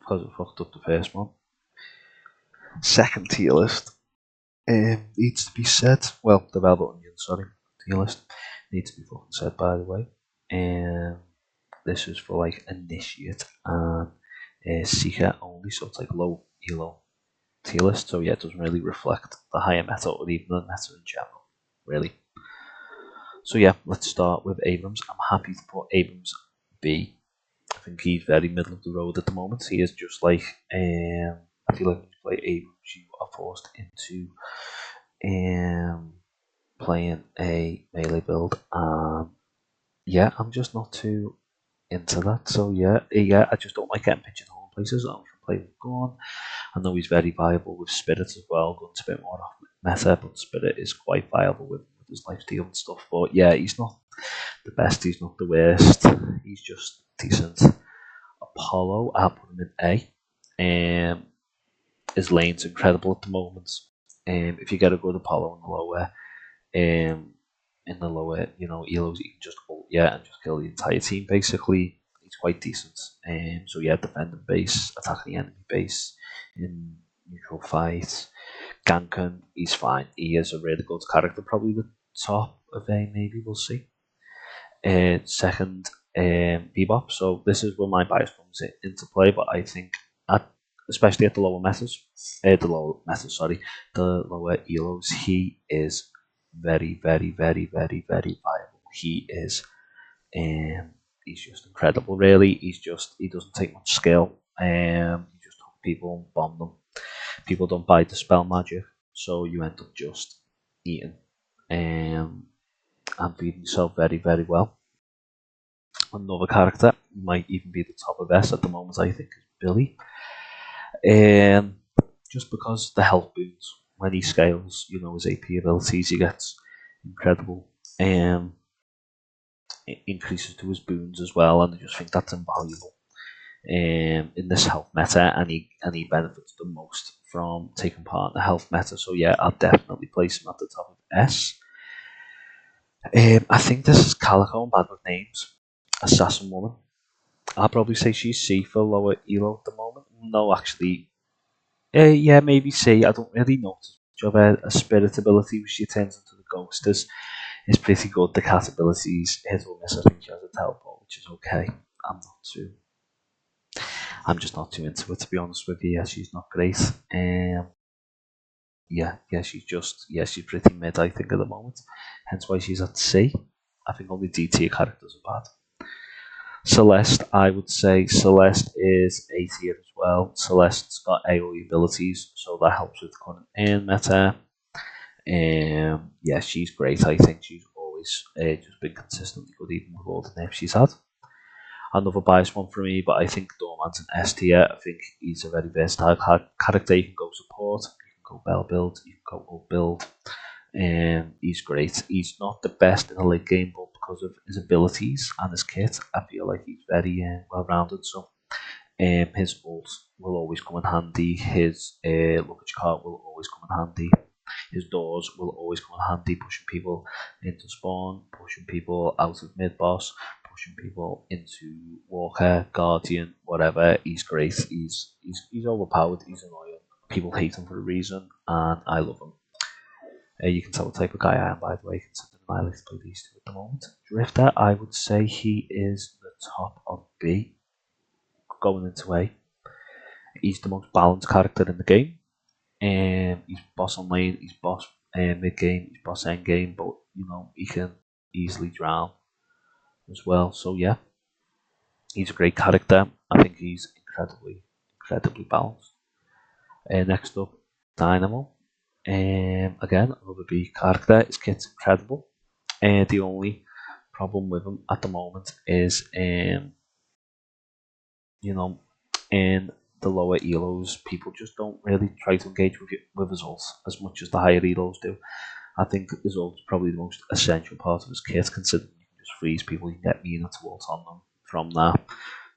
because I fucked up the first one. Second tier list needs to be said. Well, the Velvet Onion, sorry, tier list needs to be fucking said, by the way. This is for like Initiate and Seeker only, so it's like low ELO tier list. So yeah, it doesn't really reflect the higher meta or even the meta in general, really. So yeah, let's start with Abrams. I'm happy to put Abrams B. I think he's very middle of the road at the moment. He is just like, I feel like when you play Abrams, you are forced into playing a melee build, and yeah, I'm just not too into that. So yeah, I just don't like getting pigeonholed places. I'm from play with Gun. I know he's very viable with Spirit as well. Gun's a bit more off meta, but Spirit is quite viable with his lifesteal and stuff. But yeah, he's not the best. He's not the worst. He's just decent. Apollo, I'll put him in A. His lane's incredible at the moment. If you get a good Apollo in the lower, ELOs, you can just ult and just kill the entire team basically. He's quite decent. So yeah, defending base, attacking the enemy base in neutral fight. Ganken, he's fine. He is a really good character, probably the top of A, maybe, we'll see. Second, Bebop. So this is where my bias comes into play, but I think especially at the lower metas, the lower ELOs, he is very, very, very, very, very viable. He is, he's just incredible. Really, he doesn't take much skill. You just hook people and bomb them. People don't buy the spell magic, so you end up just eating and feeding yourself very, very well. Another character might even be the top of S at the moment, I think, is Billy. Just because the health boons when he scales, his AP abilities, he gets incredible increases to his boons as well, and I just think that's invaluable in this health meta, and he benefits the most from taking part in the health meta. So yeah, I'll definitely place him at the top of S. I think this is Calico, I'm bad with names. Assassin Woman. I'll probably say she's C for lower ELO at the moment. No, actually, yeah, maybe C. I don't really notice much of a spirit ability, which she turns into the ghost is pretty good. The cat abilities hit or miss. I think she has a teleport, which is okay. I'm just not too into it, to be honest with you. Yeah, she's not great. She's pretty mid, I think, at the moment. Hence why she's at C. I think only D tier characters are bad. Celeste, I would say Celeste is A tier as well. Celeste's got AoE abilities, so that helps with current and meta. Yeah, she's great. I think she's always just been consistently good, even with all the nerfs she's had. Another biased one for me, but I think Dorman's an S tier. I think he's a very versatile character. You can go support, you can go bell build, you can go ult build. He's great. He's not the best in the late game, but because of his abilities and his kit, I feel like he's very well rounded. So his ult will always come in handy. His luggage cart will always come in handy. His doors will always come in handy, pushing people into spawn, pushing people out of mid boss, pushing people into Walker, Guardian, whatever. He's great. He's overpowered. He's annoying. People hate him for a reason, and I love him. You can tell what type of guy I am, by the way, considering I like to play these two at the moment. Drifter, I would say he is the top of B, going into A. He's the most balanced character in the game. He's boss on lane, he's boss mid game, he's boss end game, but he can easily drown as well. So yeah, he's a great character. I think he's incredibly balanced. Next up, Dynamo. Again, another B character. His kit's incredible. The only problem with him at the moment is, in the lower ELOs, people just don't really try to engage with his ult as much as the higher ELOs do. I think his ult is probably the most essential part of his kit, considering you can just freeze people, you can get Mina to ult on them. From that,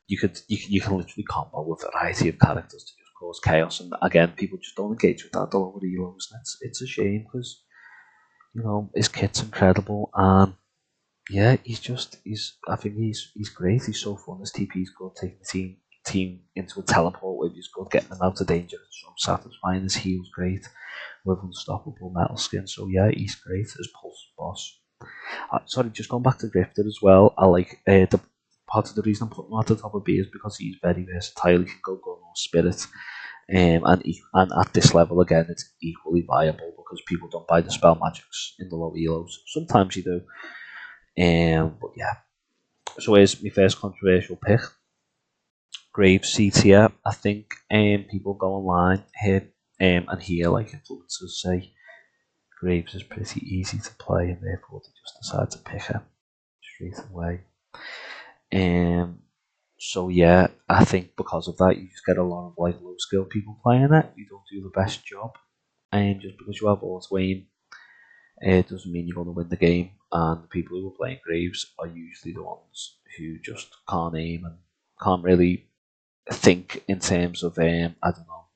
you can literally combo with a variety of characters to just cause chaos. And again, people just don't engage with that. The lower ELOs, and it's a shame because his kit's incredible, and yeah, I think he's great. He's so fun. His TP's good, taking the team team into a teleport where he's good, getting them out of danger. So satisfying. His heal's great with unstoppable metal skin. So yeah, he's great as Pulse boss. Sorry, just going back to Drifter as well. I like the part of the reason I'm putting him at the top of B is because he's very versatile. He can go gun or spirit. And at this level again, it's equally viable because people don't buy the spell magics in the low ELOs. Sometimes you do, but yeah. So here's my first controversial pick. Graves C tier. I think people go online here and hear like influencers say Graves is pretty easy to play, and therefore they just decide to pick her straight away. So yeah, I think because of that, you just get a lot of like low skill people playing it. You don't do the best job, and just because you have auto aim, it doesn't mean you're going to win the game. And the people who are playing Graves are usually the ones who just can't aim and can't really think in terms of I don't know,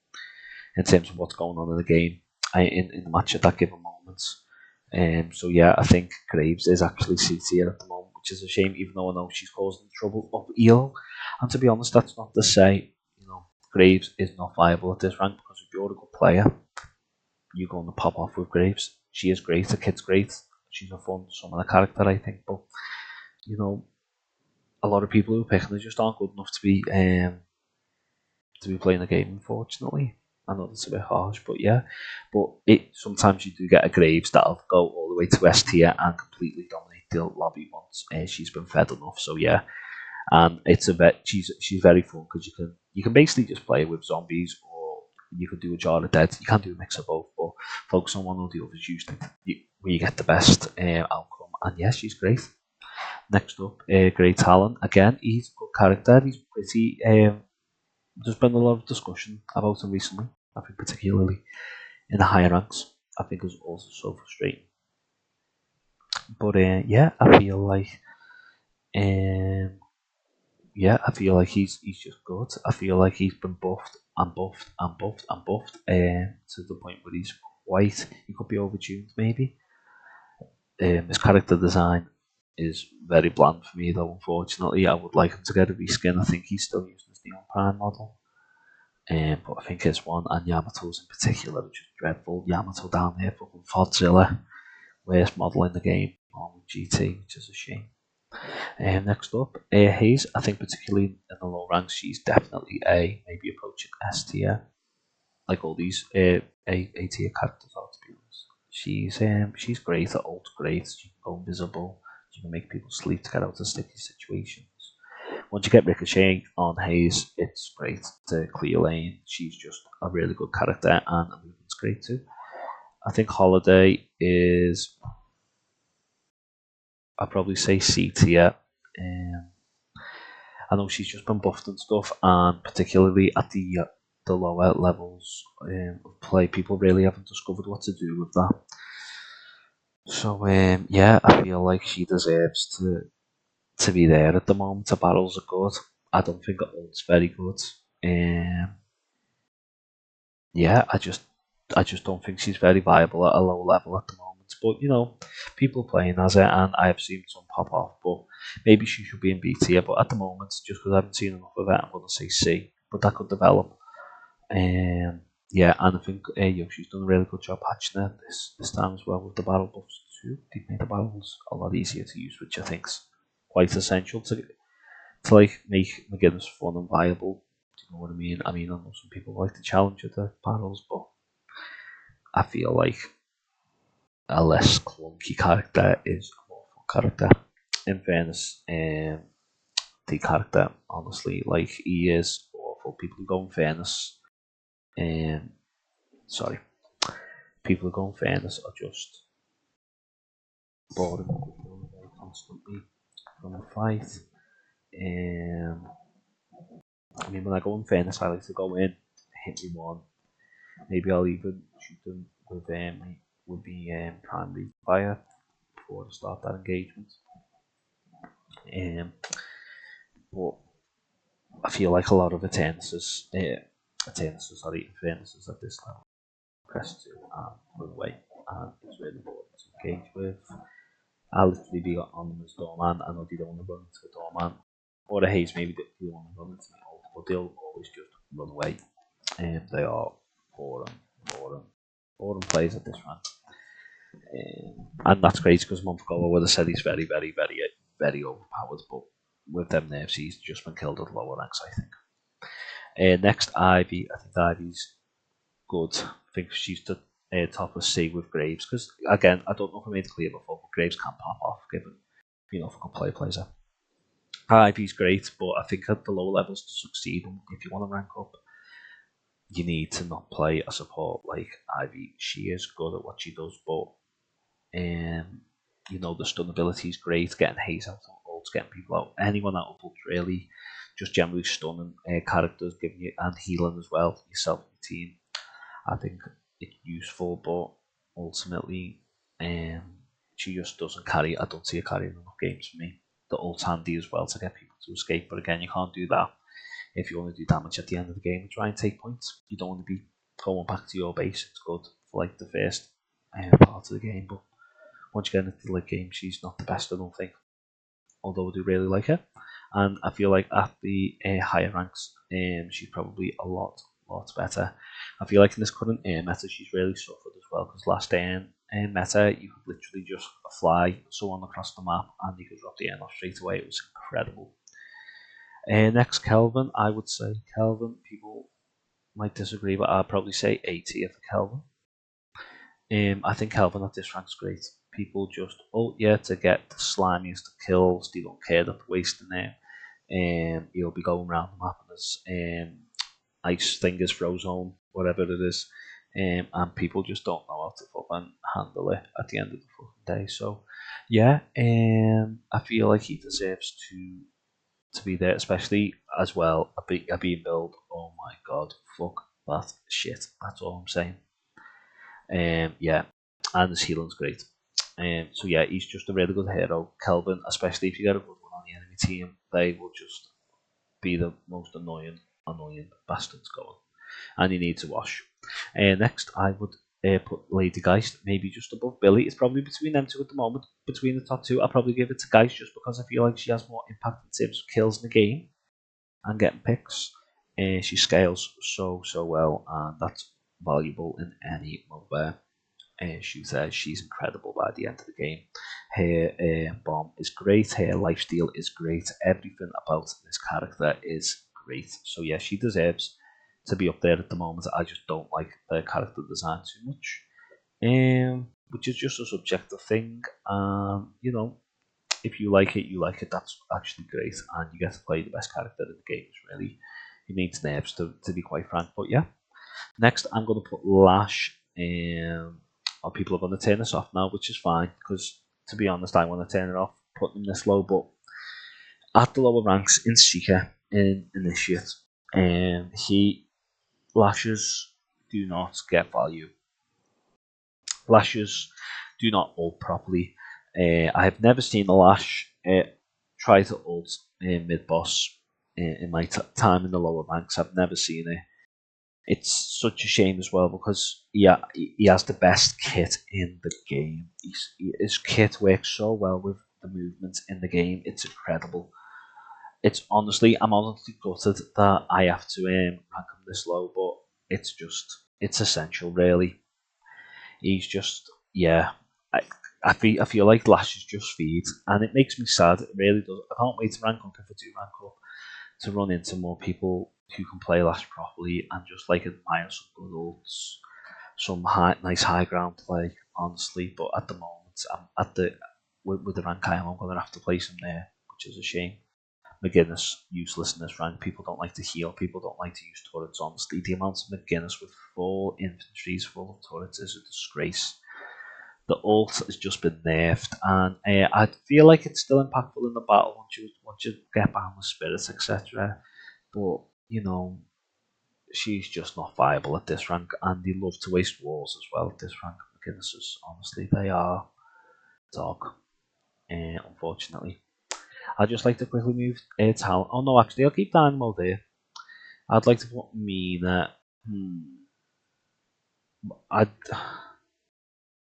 in terms of what's going on in the game in the match at that given moment. So yeah, I think Graves is actually C tier at the moment, which is a shame, even though I know she's causing trouble of ELO. And to be honest, that's not to say, Graves is not viable at this rank, because if you're a good player, you're going to pop off with Graves. She is great, the kid's great. She's a fun summoner character, I think, but a lot of people who pick her just aren't good enough to be playing the game, unfortunately. I know that's a bit harsh, but yeah. But sometimes you do get a Graves that'll go all the way to S tier and completely dominate the lobby once she's been fed enough. So yeah, and she's very fun because you can basically just play with zombies, or you could do a jar of dead. You can do a mix of both, but focus on one or the other is usually where you get the best outcome. And yes, she's great. Next up, Great Talon. Again, he's a good character. He's pretty. There's been a lot of discussion about him recently. I think particularly in the higher ranks. I think it's also so frustrating. But yeah, I feel like he's just good. I feel like he's been buffed and buffed and buffed and buffed to the point where he could be overtuned maybe. His character design is very bland for me though, unfortunately. I would like him to get a reskin. I think he's still using his Neon Prime model. But I think his one, and Yamato's in particular, which is dreadful. Yamato down here, fucking Fodzilla. Worst model in the game on GT, which is a shame. Next up, Hayes. I think particularly in the low ranks, she's definitely maybe approaching S tier. Like all these A tier characters are, to be honest. She's great at ult, great. She can go invisible. She can make people sleep to get out of sticky situations. Once you get Ricochet on Hayes, it's great to clear lane. She's just a really good character, and the movement's great too. I think Holiday is, I'd probably say C tier. I know she's just been buffed and stuff, and particularly at the lower levels of play, people really haven't discovered what to do with that. So yeah, I feel like she deserves to be there at the moment. The battles are good. I don't think ult's very good. Yeah, I just don't think she's very viable at a low level at the moment. But people playing as it, and I have seen some pop off. But maybe she should be in B tier. But at the moment, just because I haven't seen enough of it, I'm going to say C. But that could develop. Yeah, and I think Yoshi's done a really good job patching it this time as well with the battle buffs too. They've made the battles a lot easier to use, which I think's quite essential to like make McGinnis fun and viable. Do you know what I mean? I know some people like to challenge at the battles, but I feel like a less clunky character is a more fun character. In fairness, the character, honestly, like he is awful. People who go in fairness, sorry, people who go in fairness are just boring constantly from a fight. When I go in fairness, I like to go in, hit me one. Maybe I'll even shoot them with the primary fire before I start that engagement. But I feel like a lot of Eternuses are eating fairnesses at this level. Press 2 and run away, and it's really important to engage with. I'll literally be on them as doorman. I know they don't want to run into a doorman, or a Haze maybe they want to run into me but they'll always just run away. And they are boring, boring, boring players at this rank. And that's great because a month ago I would have said he's very, very, very, very overpowered, but with them nerfs, he's just been killed at lower ranks, I think. Next, Ivy. I think Ivy's good. I think she's the top of C with Graves because, again, I don't know if I made it clear before, but Graves can pop off given, if a good player plays her. Ivy's great, but I think at the lower levels to succeed, if you want to rank up, you need to not play a support like Ivy. She is good at what she does, but the stun ability is great, getting haze out on ults, getting people out. Anyone out of ults really, just generally stunning characters, giving you and healing as well yourself and the team. I think it's useful, but ultimately, she just doesn't carry. I don't see her carrying enough games for me. The ult's handy as well to get people to escape, but again, you can't do that if you want to do damage at the end of the game and try and take points. You don't want to be going back to your base. It's good for like the first part of the game, but once you get into the late game, she's not the best, I don't think. Although I do really like her, and I feel like at the higher ranks, she's probably a lot better. I feel like in this current meta, she's really suffered as well because last meta, you could literally just fly someone across the map and you could drop the off straight away. It was incredible. Next, Kelvin. I would say Kelvin. People might disagree, but I'd probably say A tier for Kelvin. I think Kelvin at this rank's great. People just ult to get the slimiest kills. They don't care that they're wasting it. You'll be going around the map and there's ice fingers, frozone, whatever it is. And people just don't know how to fucking handle it at the end of the fucking day. So yeah, I feel like he deserves to be there, especially as well a being build. Oh my god, fuck that shit. That's all I'm saying. Yeah, and his healing's great. So yeah, he's just a really good hero. Kelvin, especially if you get a good one on the enemy team, they will just be the most annoying bastards going. And you need to wash. Next, I would put Lady Geist, maybe just above Billy. It's probably between them two at the moment. Between the top two, I'll probably give it to Geist just because I feel like she has more impact in terms of kills in the game and getting picks. She scales so well, and that's valuable in any mobile shooter. She's incredible by the end of the game. Her bomb is great. Her lifesteal is great. Everything about this character is great. So yeah, she deserves to be up there at the moment. I just don't like the character design too much, which is just a subjective thing. If you like it, you like it. That's actually great, and you get to play the best character in the game. It's really, you need nerves to be quite frank. But yeah, next I'm going to put Lash. Or people are going to turn this off now, which is fine because to be honest, I want to turn it off, putting them this low. But at the lower ranks in Seeker in Initiate, Lashes do not get value. Lashes do not ult properly. I have never seen a Lash try to ult mid boss in my time in the lower ranks. I've never seen it. It's such a shame as well because he has the best kit in the game. His kit works so well with the movement in the game. It's incredible. I'm honestly gutted that I have to rank him this low, but it's essential really. He's just I feel like Lash is just feed, and it makes me sad. It really does. I can't wait to rank up if I do rank up to run into more people who can play Lash properly and just like admire some good ults, some nice high ground play. Honestly, but at the moment, I'm at with the rank I am, I'm going to have to place him there, which is a shame. McGuinness, useless in this rank. People don't like to heal. People don't like to use turrets. Honestly, the amount of McGuinness with full infantries, full of turrets is a disgrace. The ult has just been nerfed, and I feel like it's still impactful in the battle once you get behind with spirits, etc. But she's just not viable at this rank, and they love to waste walls as well at this rank. McGuinnesses, honestly, they are dog. Unfortunately, I'd just like to quickly move talent. Oh no, actually, I'll keep Dynamo there. I'd like to put Mina.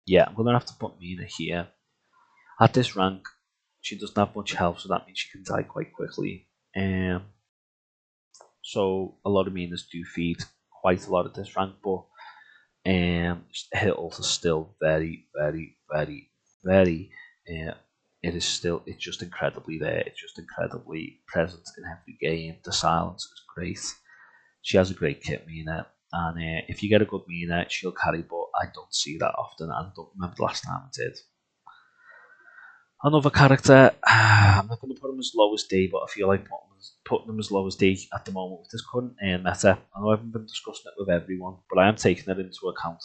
Yeah, I'm gonna have to put Mina here. At this rank, she doesn't have much health, so that means she can die quite quickly. So a lot of Minas do feed quite a lot of this rank, but Hills is still very, very, very, very. Uh, it's just incredibly there. It's just incredibly present in every game. The silence is great. She has a great kit, Mina, and if you get a good Mina, she'll carry. But I don't see that often. I don't remember the last time I did. Another character, I'm not going to put him as low as D, but I feel like putting him as low as D at the moment with this current meta. I know I haven't been discussing it with everyone, but I am taking it into account.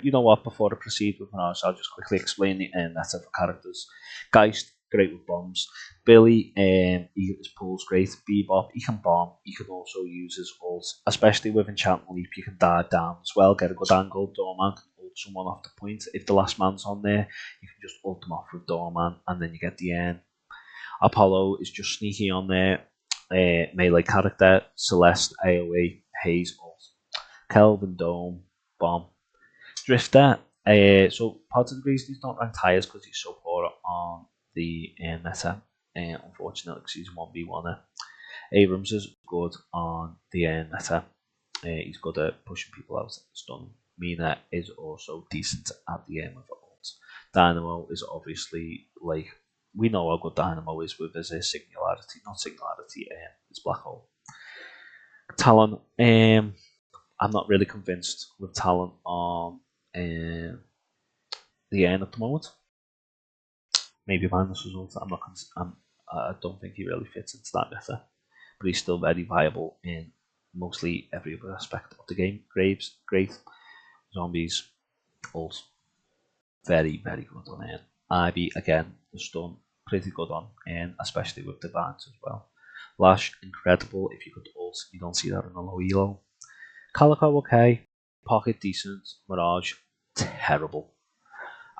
You know what? Before I proceed with Mirage, I'll just quickly explain the meta for characters. Geist, great with bombs. Billy, his pull's great. Bebop, he can bomb. He can also use his ult, especially with Enchantment Leap. You can dive down as well, get a good angle. Doorman can ult someone off the point. If the last man's on there, you can just ult them off with Doorman, and then you get the end. Apollo is just sneaky on there. Melee character. Celeste, AoE, Haze, ult. Kelvin, Dome, bomb. Drifter. So part of the reason he's not ranked higher is because he's so poor on the meta. Unfortunately, because he's 1v1er. Abrams is good on the meta. He's good at pushing people out of the stun. Mina is also decent at the aim of ults. Dynamo is obviously like we know how good Dynamo is with his singularity, not singularity, his black hole. Talon, I'm not really convinced with Talon on the end at the moment. Maybe minus results. I don't think he really fits into that meta, but he's still very viable in mostly every other aspect of the game. Graves, great. Zombies, ult, very, very good on end. Ivy, again, the stun, pretty good on end, especially with Divines as well. Lash, incredible. If you could ult, you don't see that in a low elo. Calico, okay. Pocket, decent. Mirage, terrible.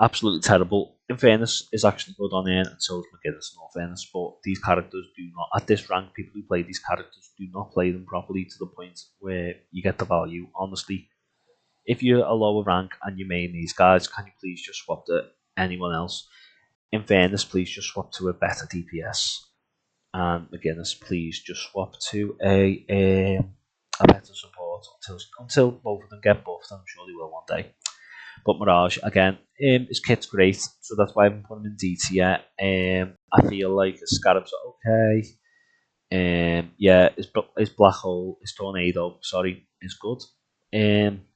Absolutely terrible. In fairness, is actually good on end, and so is McGinnis in all fairness, but these characters do not, at this rank, people who play these characters do not play them properly to the point where you get the value. Honestly, if you're a lower rank and you main these guys, can you please just swap to anyone else? In fairness, please just swap to a better DPS. And McGinnis, please just swap to a better support until both of them get buffed. I'm sure they will one day. But Mirage, again, his kit's great, so that's why I haven't put him in D tier. I feel like his Scarabs are okay. Yeah, his Black Hole, his Tornado, sorry, is good. And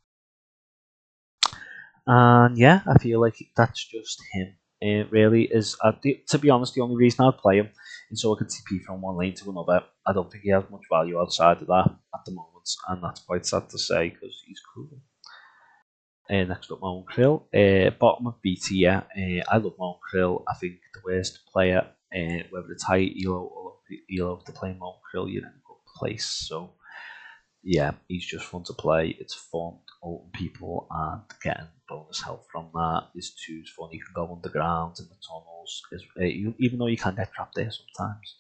yeah, I feel like that's just him. Really is, to be honest, the only reason I'd play him is so I can TP from one lane to another. I don't think he has much value outside of that at the moment, and that's quite sad to say because he's cool. Next up, Moan Krill. Bottom of B tier. I love Moan Krill. I think the worst player, whether it's high ELO or ELO, to play Moan Krill, you're in a good place. So, yeah, he's just fun to play. It's fun ulting people and getting bonus health from that. His 2's fun. You can go underground in the tunnels, even though you can get trapped there sometimes.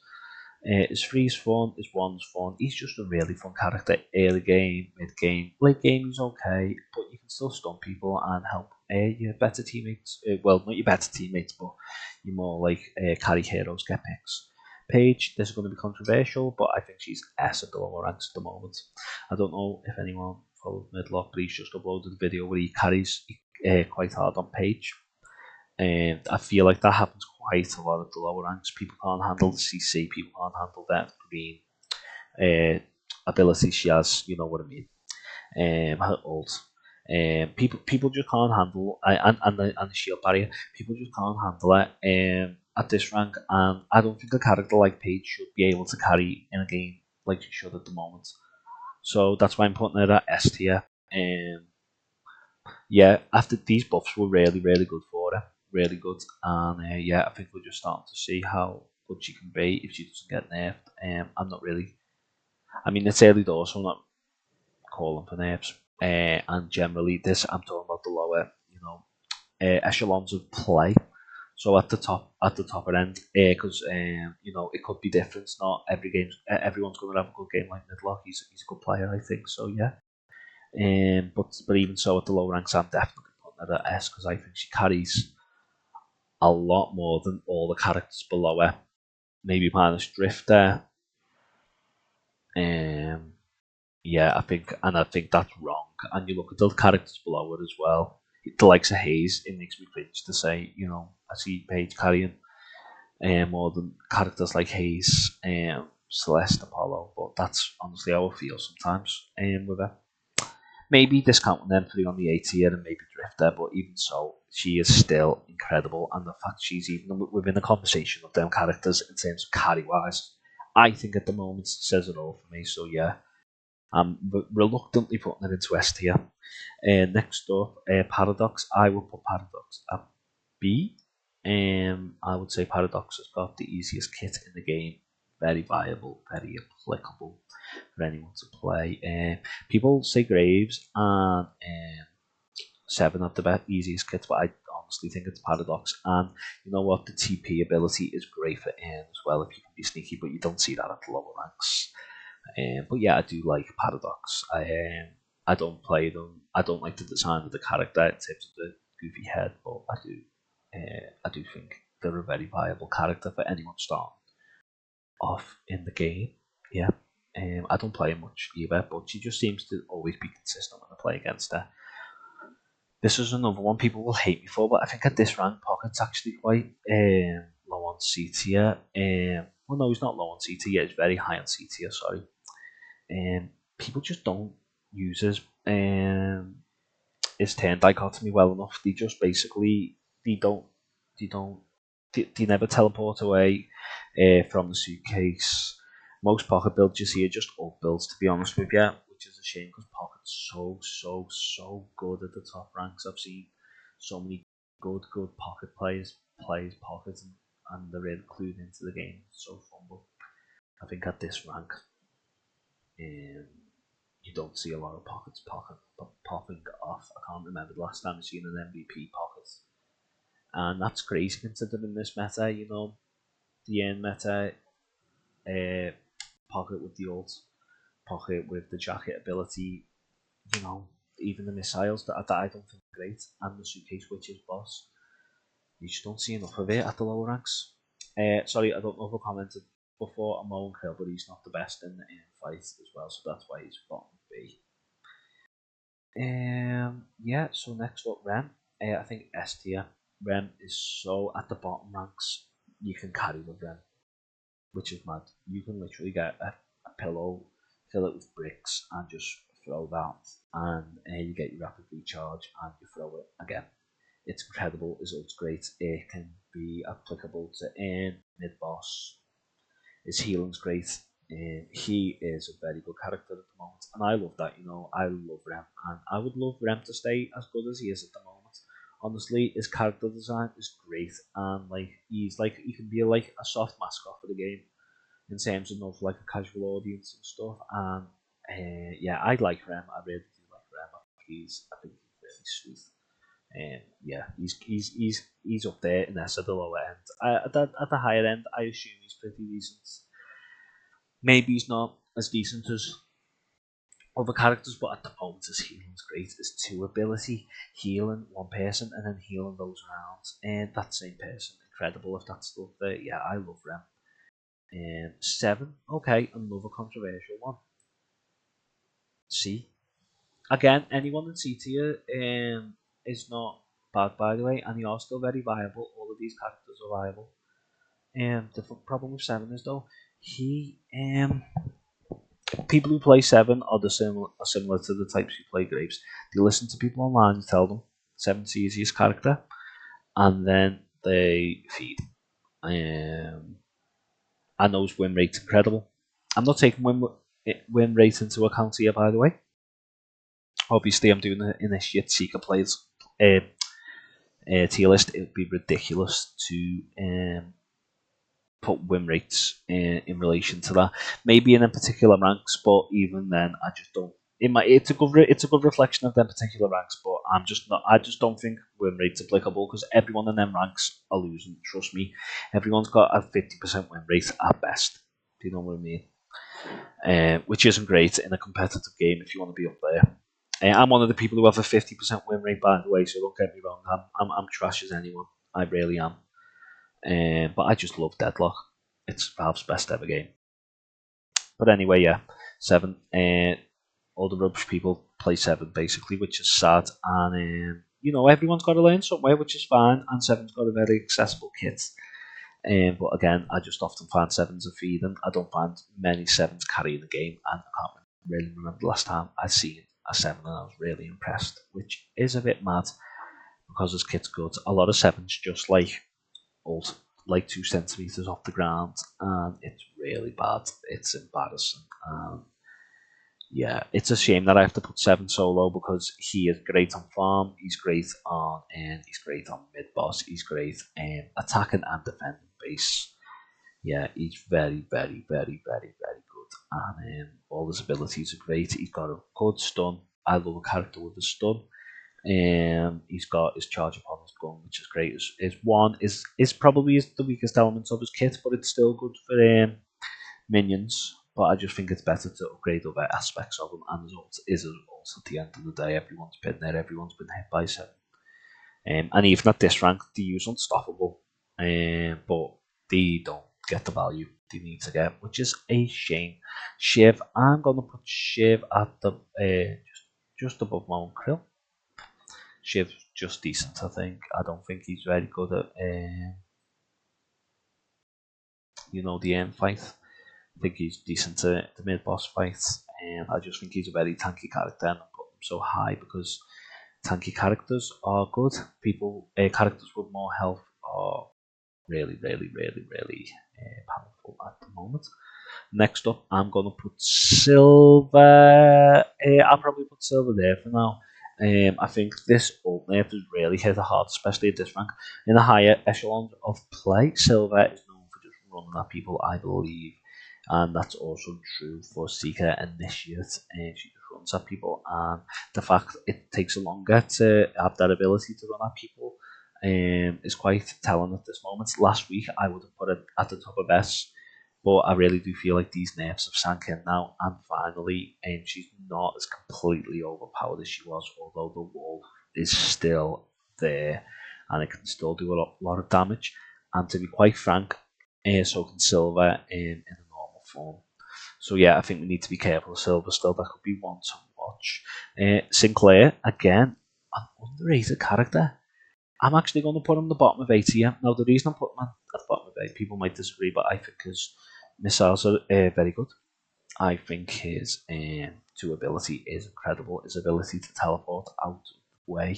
His 3's fun, his 1's fun. He's just a really fun character. Early game, mid game, late game he's okay, but you can still stun people and help your better teammates. Well, not your better teammates, but your more like carry heroes get picks. Paige, this is going to be controversial, but I think she's S at the lower ranks at the moment. I don't know if anyone follows Deadlock, but he's just uploaded a video where he carries quite hard on Paige. And I feel like that happens quite a lot at the lower ranks. People can't handle the CC, people can't handle that green ability she has, you know what I mean. Her ult. People just can't handle and the shield barrier. People just can't handle it at this rank, and I don't think a character like Paige should be able to carry in a game like she should at the moment. So that's why I'm putting her at S tier. Yeah, after these buffs were really good for her, really good, and yeah, I think we're just starting to see how good she can be if she doesn't get nerfed. I'm not really. I mean, it's early doors, so I'm not calling for nerfs. And generally, this I'm talking about the lower, echelons of play. So at the top end, because you know it could be different. It's not every game, everyone's going to have a good game like Midlock. He's a good player, I think. So yeah. But even so, at the lower ranks, I'm definitely putting her at S because I think she carries a lot more than all the characters below her. Maybe minus Drifter. Yeah, I think that's wrong. And you look at the characters below it as well. The likes of Hayes, it makes me cringe to say, I see Paige carrying more than characters like Hayes, Celeste, Apollo, but that's honestly how I feel sometimes with her. Maybe discounting them for on the A tier and maybe Drifter, but even so, she is still incredible. And the fact she's even within the conversation of them characters in terms of carry wise, I think at the moment says it all for me. So yeah, I'm reluctantly putting it into S tier. Next up, Paradox. I will put Paradox at B. I would say Paradox has got the easiest kit in the game. Very viable, very applicable for anyone to play. People say Graves and Seven have the easiest kits, but I honestly think it's Paradox. And you know what? The TP ability is great for N as well if you can be sneaky, but you don't see that at the lower ranks. But yeah, I do like Paradox. I don't play them. I don't like the design of the character in terms of the goofy head, but I do. I do think they're a very viable character for anyone starting off in the game. Yeah. I don't play her much either, but she just seems to always be consistent when I play against her. This is another one people will hate me for, but I think at this rank, Pocket's actually quite low on C tier. Well, no, he's not low on C tier. He's very high on C tier. Sorry. People just don't use his turn dichotomy well enough. They just basically they don't they never teleport away from the suitcase. Most pocket builds you see are just up builds, to be honest with you, which is a shame because Pocket's so good at the top ranks. I've seen so many good pocket players plays Pocket and they're really clued into the game. It's so fun, but I think at this rank, you don't see a lot of popping off. I can't remember the last time I've seen an MVP pocket, and that's crazy considering this meta. The end meta, uh, pocket with the ult, pocket with the jacket ability. You know, even the missiles that I don't think are great, and the suitcase witches boss. You just don't see enough of it at the lower ranks. Sorry, I don't know if I commented before on Moen Kill, but he's not the best in the fight as well, so that's why he's bottom B. Yeah, so next up, Rem. I think S tier. Rem is so at the bottom ranks, you can carry with Rem, which is mad. You can literally get a pillow, fill it with bricks, and just throw that, and you get your rapid recharge, and you throw it again. It's incredible, his ult's great. It can be applicable to mid boss. His healing's great. He is a very good character at the moment, and I love that. I love Rem, and I would love Rem to stay as good as he is at the moment. Honestly, his character design is great, and he can be like a soft mascot for the game in terms of like a casual audience and stuff. And yeah, I like Rem. I really do like Rem. I think he's really sweet. Yeah, he's up there in this at the lower end. At the higher end, I assume he's pretty decent. Maybe he's not as decent as other characters, but at the moment his healing's great. His two ability, healing one person and then healing those around, and that same person, incredible if that's still there. Yeah, I love Rem. 7, okay, another controversial one. C. Again, anyone in C tier is not bad, by the way, and they are still very viable. All of these characters are viable. The problem with 7 is though he people who play 7 are similar to the types who play Graves. They listen to people online and tell them 7's the easiest character, and then they feed. And those win rates incredible. I'm not taking win rate into account here, by the way. Obviously, I'm doing the initiate seeker players tier list. It would be ridiculous to put win rates in relation to that. Maybe in a particular ranks, but even then, I just don't. It's a good reflection of them particular ranks, but I'm just not. I just don't think win rates applicable because everyone in them ranks are losing. Trust me, everyone's got a 50% win rate at best. Do you know what I mean? Which isn't great in a competitive game if you want to be up there. I'm one of the people who have a 50% win rate, by the way, so don't get me wrong. I'm trash as anyone. I really am. But I just love Deadlock. It's Valve's best ever game. But anyway, yeah. 7. All the rubbish people play 7 basically, which is sad. And everyone's got to learn somewhere, which is fine. And 7's got a very accessible kit. But again, I just often find 7s are feeding. I don't find many 7s carrying the game, and I can't really remember the last time I've seen a 7 and I was really impressed, which is a bit mad because his kit's good. A lot of 7s just ult like 2 centimeters off the ground, and it's really bad. It's embarrassing. Yeah, it's a shame that I have to put 7 solo because he is great on farm, he's great on mid boss, he's great attacking and defending base. Yeah, he's very, very, very, very, very good, and all his abilities are great. He's got a good stun. I love a character with a stun. He's got his charge upon his gun, which is great. His one is probably the weakest element of his kit, but it's still good for minions. But I just think it's better to upgrade other aspects of them. And his ult is his ult at the end of the day. Everyone's been there. Everyone's been hit by 7. And even at this rank, they use unstoppable. But they don't get the value they need to get, which is a shame. Shiv, I'm gonna put Shiv at the just above Mount Krill. Shiv's just decent, I think. I don't think he's very good at the end fight. I think he's decent at the mid boss fights. I just think he's a very tanky character, and I put him so high because tanky characters are good. Characters with more health are really, really, really, really powerful at the moment. Next up, I'm going to put Silver. I'll probably put Silver there for now. I think this ult nerf has really hit hard, especially at this rank. In the higher echelons of play, Silver is known for just running at people, I believe. And that's also true for Seeker Initiate. She just runs at people, and the fact it takes longer to have that ability to run at people is quite telling at this moment. Last week, I would have put it at the top of S, but I really do feel like these nerfs have sank in now, and finally, she's not as completely overpowered as she was, although the wolf is still there, and it can still do a lot of damage. And to be quite frank, so can Silver in a normal form. So yeah, I think we need to be careful of Silver still. That could be one to watch. Sinclair, again, an underrated character. I'm actually going to put him at the bottom of 8 here. Now, the reason I'm putting him at the bottom of 8, people might disagree, but I think his missiles are very good. I think his 2 ability is incredible. His ability to teleport out of the way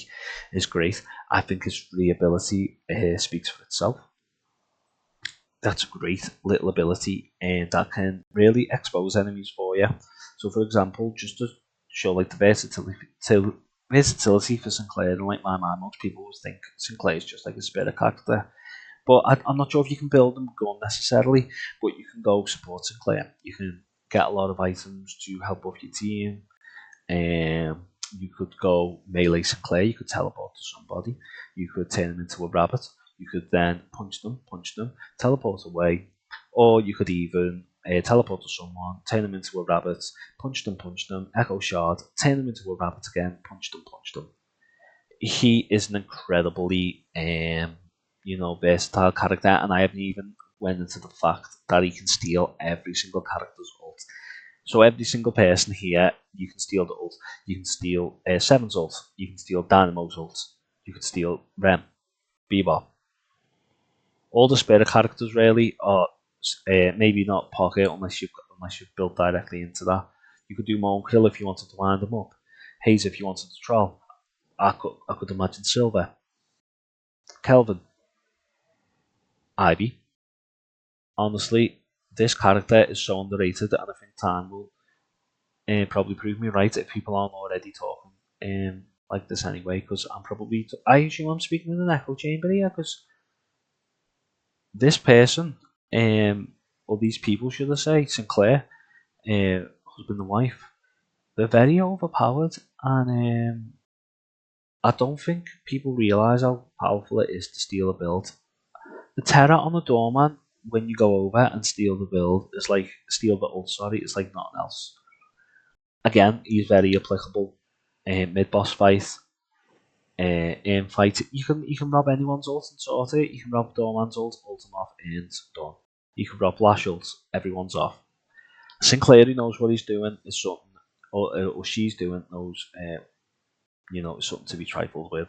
is great. I think his 3 ability speaks for itself. That's a great little ability, and that can really expose enemies for you. So, for example, just to show like the versatility for Sinclair, and like my mind, most people would think Sinclair is just like a spirit character. But I'm not sure if you can build them gun necessarily, but you can go support Sinclair. You can get a lot of items to help buff your team. You could go melee Sinclair, you could teleport to somebody, you could turn them into a rabbit, you could then punch them, teleport away, or you could even teleport to someone, turn them into a rabbit, punch them, echo shard, turn them into a rabbit again, punch them. He is an incredibly versatile character, and I haven't even went into the fact that he can steal every single character's ult. So every single person here, you can steal the ult. You can steal 7's ult. You can steal Dynamo's ult. You can steal Rem, Bebop. All the spirit characters really are maybe not Pocket unless you've built directly into that. You could do Monkrill if you wanted to wind them up. Haze if you wanted to troll. I could imagine Silver, Kelvin, Ivy. Honestly, this character is so underrated, and I think time will probably prove me right if people aren't already talking like this anyway. Because I assume I'm speaking in an echo chamber here. Because this person, or these people, should I say, Sinclair, husband and wife, they're very overpowered, and I don't think people realise how powerful it is to steal a build. The terror on the doorman when you go over and steal the build is like steal the ult. Sorry, it's like nothing else. Again, he's very applicable. Mid boss fight, in fight, you can rob anyone's ult and sort it. You can rob doorman's ult him off, and done. You can rob Lash ult, everyone's off. Sinclair, he knows what he's doing. Is something, or she's doing, knows, it's something to be trifled with.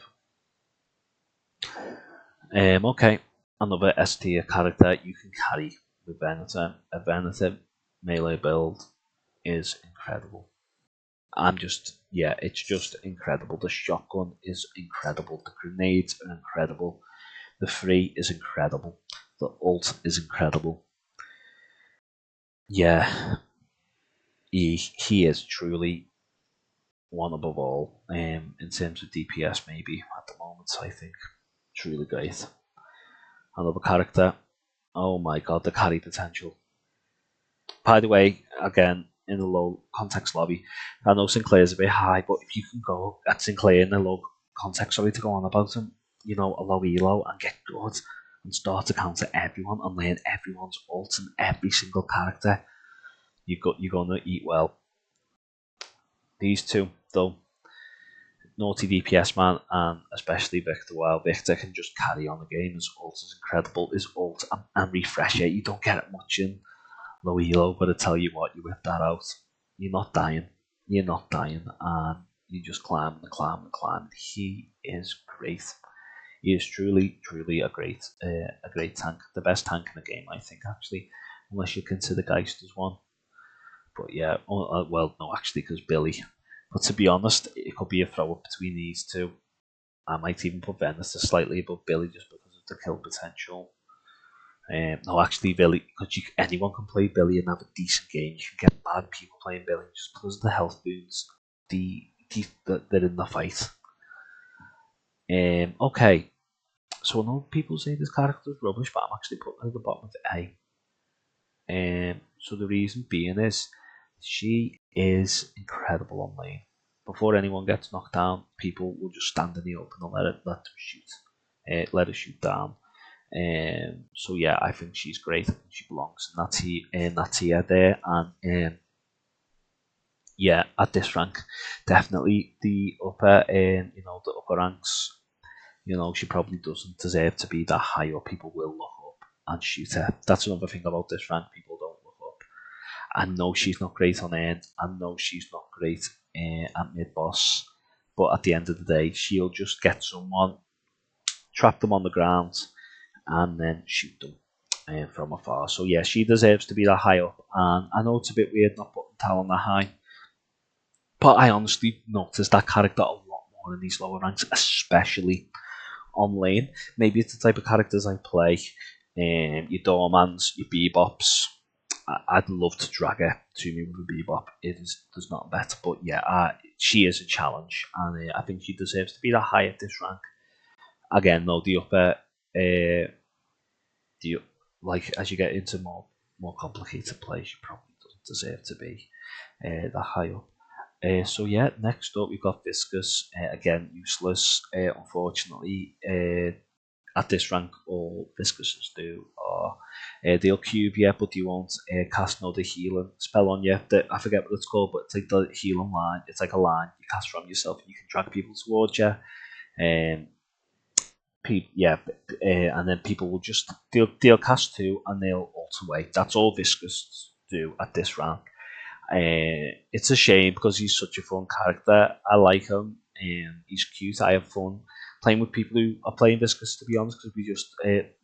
Okay, another S tier character you can carry with Venator. A Venator melee build is incredible. It's just incredible. The shotgun is incredible. The grenades are incredible. The free is incredible. The ult is incredible. Yeah, he is truly one above all. In terms of DPS, maybe at the moment, I think truly great. Another character. Oh my god, the carry potential. By the way, again, in the low context lobby, I know Sinclair's a bit high, but if you can go at Sinclair in the low context, sorry to go on about him, a low elo and get good and start to counter everyone and learn everyone's ult and every single character, you're gonna eat well. These two, though, naughty DPS man, and especially Victor. While Victor can just carry on the game, his ult is incredible. His ult and refresher, you don't get it much in low elo, but I tell you what, you whip that out, you're not dying. You're not dying, and you just climb and climb and climb. He is great. He is truly, truly a great tank. The best tank in the game, I think, actually, unless you consider Geist as one. But yeah, well, no, actually, because Billy. But to be honest, it could be a throw up between these two. I might even put Venice slightly above Billy just because of the kill potential. No, actually, Billy, because anyone can play Billy and have a decent game. You can get bad people playing Billy just because of the health boons. They're in the fight. Okay, so I know people say this character's rubbish, but I'm actually putting her at the bottom of A. So the reason being is she is incredible on lane. Before anyone gets knocked down, people will just stand in the open and let them shoot. Let her shoot down. So yeah, I think she's great. I think she belongs in that tier there. And yeah, at this rank, definitely the upper the upper ranks. She probably doesn't deserve to be that high up. People will look up and shoot her. That's another thing about this rank. People don't look up. I know she's not great on end. I know she's not great at mid boss. But at the end of the day, she'll just get someone, trap them on the ground, and then shoot them from afar. So yeah, she deserves to be that high up. And I know it's a bit weird not putting Talon that high, but I honestly noticed that character a lot more in these lower ranks, especially on lane. Maybe it's the type of characters I play. Your Dormans, your Bebops. I'd love to drag her to me with a Bebop. There's nothing better. But yeah, she is a challenge, and I think she deserves to be that high at this rank. Again, though, the upper, as you get into more complicated plays, she probably doesn't deserve to be that high up. So yeah, next up we've got Viscous. Again, useless. Unfortunately, at this rank, all Viscouses do are they'll cube you, but you won't cast another healing spell on you. I forget what it's called, but it's like the healing line. It's like a line you cast from yourself, and you can drag people towards you. And then people will just they'll cast two and they'll ult away. That's all Viscous do at this rank. It's a shame because he's such a fun character. I like him. He's cute. I have fun playing with people who are playing Viscous, to be honest, because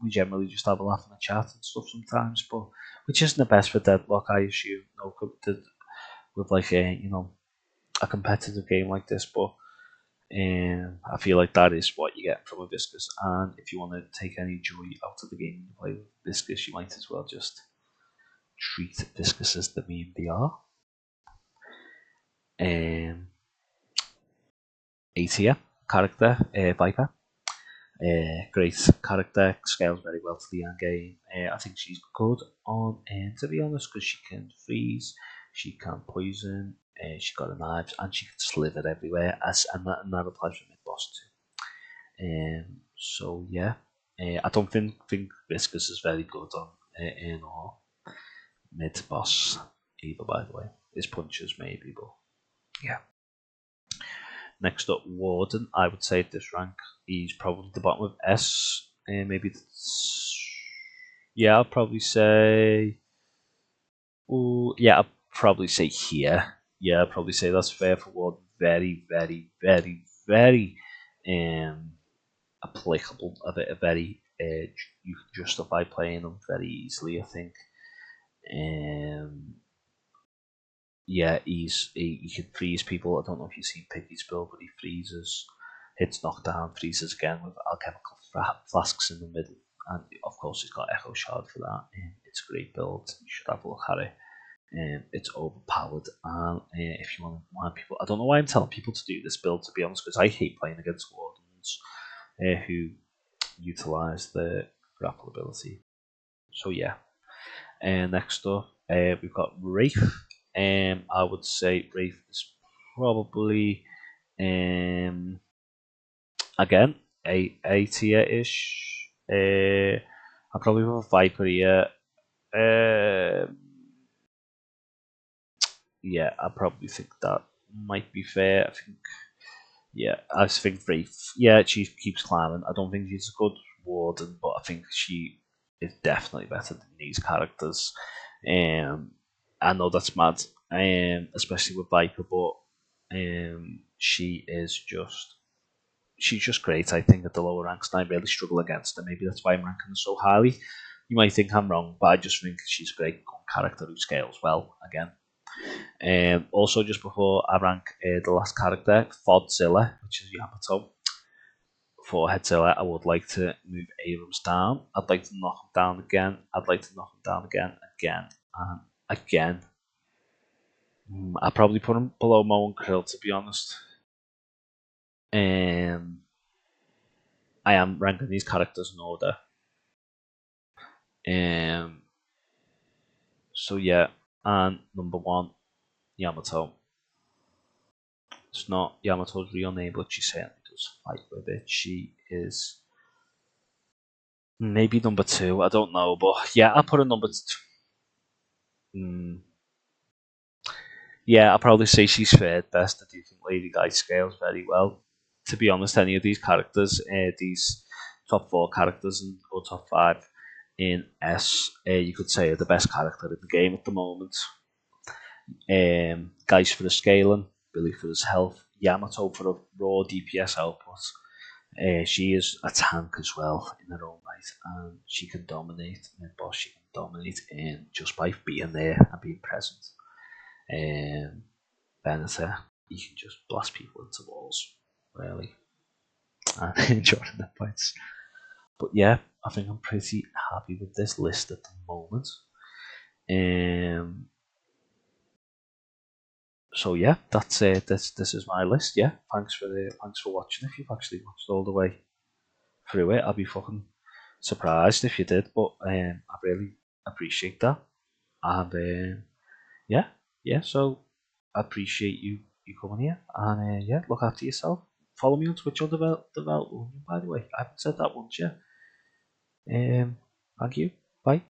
we generally just have a laugh in the chat and stuff sometimes. But which isn't the best for Deadlock, I assume. With like a competitive game like this, but I feel like that is what you get from a Viscous. And if you want to take any joy out of the game you play with Viscous, you might as well just treat Viscous as the meme they are. A tier character, Viper. Great character, scales very well to the end game. I think she's good on end, to be honest, because she can freeze, she can poison, she's got a knife, and she can sliver everywhere, and that applies for mid boss too. So yeah, I don't think Viscous is very good on in or mid boss either. By the way, his punches maybe, but yeah. Next up, Warden. I would say at this rank, he's probably the bottom of S. Maybe yeah, I'll probably say. Oh, yeah, probably say here. Yeah, I'd probably say that's fair for Warden. Very, very, very, very applicable. A very you can justify playing them very easily. I think. Um, yeah, he can freeze people. I don't know if you've seen Piggy's build, but he freezes, hits knockdown, freezes again with alchemical flasks in the middle, and of course he's got Echo Shard for that. It's a great build. You should have a look at it. It's overpowered, and if you want people, I don't know why I'm telling people to do this build, to be honest, because I hate playing against Wardens who utilize the grapple ability. So yeah, and next up, we've got Wraith. I would say Wraith is probably again a tier ish. I probably have a Viper here. Yeah, I probably think that might be fair. I think, yeah, I think Wraith. Yeah, she keeps climbing. I don't think she's a good warden, but I think she is definitely better than these characters. I know that's mad, especially with Viper, but she's just great. I think at the lower ranks, and I really struggle against her. Maybe that's why I'm ranking her so highly. You might think I'm wrong, but I just think she's a great character who scales well again. Also, just before I rank the last character, Fodzilla, which is Yamato. For Headzilla, I would like to move Abrams down. I'd like to knock him down again. I'd like to knock him down again, and again. I'd probably put him below Mo and Krill, to be honest. I am ranking these characters in order. So yeah, and number one, Yamato. It's not Yamato's real name, but she certainly does fight with it. She is maybe number two. I don't know, but yeah, I'll put a number two. Yeah, I'll probably say she's third best. I do think Lady Guy scales very well. To be honest, any of these characters, these top four characters or top five in S, you could say are the best character in the game at the moment. Guy's for the scaling, Billy for his health, Yamato for a raw DPS output. She is a tank as well in her own right, and she can dominate. In boss, she can dominate just by being there and being present. Beneta, you can just blast people into walls, really, and enjoying the fights. But yeah, I think I'm pretty happy with this list at the moment. So yeah, that's it. This is my list. Yeah, thanks for watching. If you've actually watched all the way through it, I'd be fucking surprised if you did. But I really appreciate that. And yeah. So I appreciate you coming here. And yeah, look after yourself. Follow me on Twitch or Develop. By the way, I haven't said that once yet. Thank you. Bye.